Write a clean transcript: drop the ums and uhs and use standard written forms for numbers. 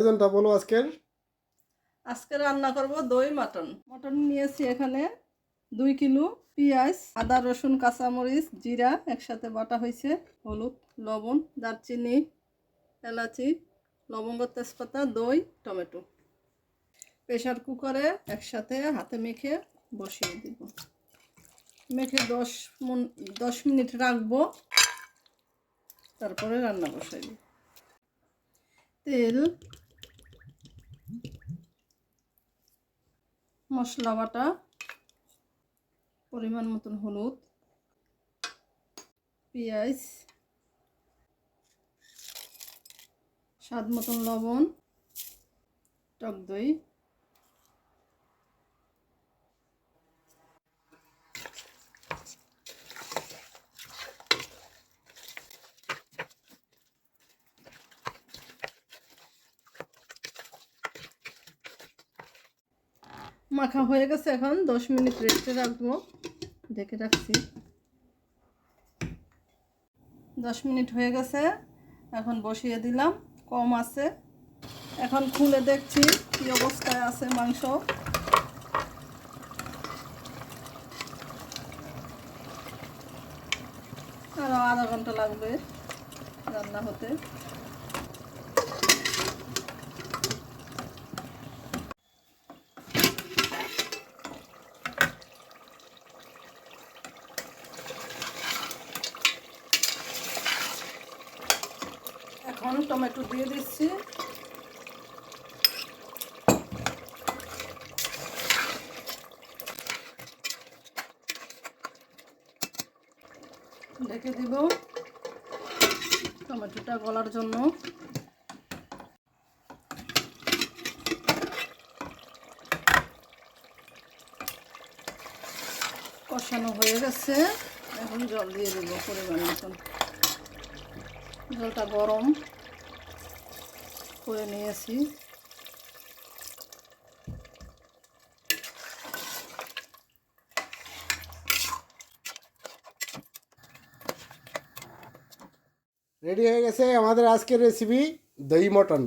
আয়োজনটা বলো আজকের। আজকে রান্না করব দই মাটন। মটন নিয়েছি এখানে 2 কিলো। পেঁয়াজ, আদা, রসুন, কাঁচামরিচ, জিরা একসাথে বাটা হয়েছে, হলুদ, লবণ, দারচিনি, এলাচি, লবঙ্গ, তেজপাতা, দই, টমেটো। প্রেসার কুকারে একসাথে হাতে মেখে বসিয়ে দিব। মেখে 10 মিনিট রাখবো, তারপরে রান্না বসাইব। তেল, মশলা বাটা, পরিমাণ মতন হলুদ, পেঁয়াজ, স্বাদ মতন লবণ, টক দই, মাখা হয়ে গেছে। এখন 10 মিনিট রেস্টে রাখবো, ঢেকে রাখছি। 10 মিনিট হয়ে গেছে, এখন বসিয়ে দিলাম, কম আছে। এখন খুলে দেখছি কি অবস্থায় আছে মাংস। আরো আধা ঘন্টা লাগবে রান্না হতে। এখন টমেটো দিয়ে দিচ্ছি। ঢেকে দিব টমেটোটা গলার জন্য। কষানো হয়ে গেছে, এখন জল দিয়ে দেবো পরিমাণ মতন। জলটা গরম করে নিয়েছি। রেডি হয়ে গেছে আমাদের আজকের রেসিপি দই মটন।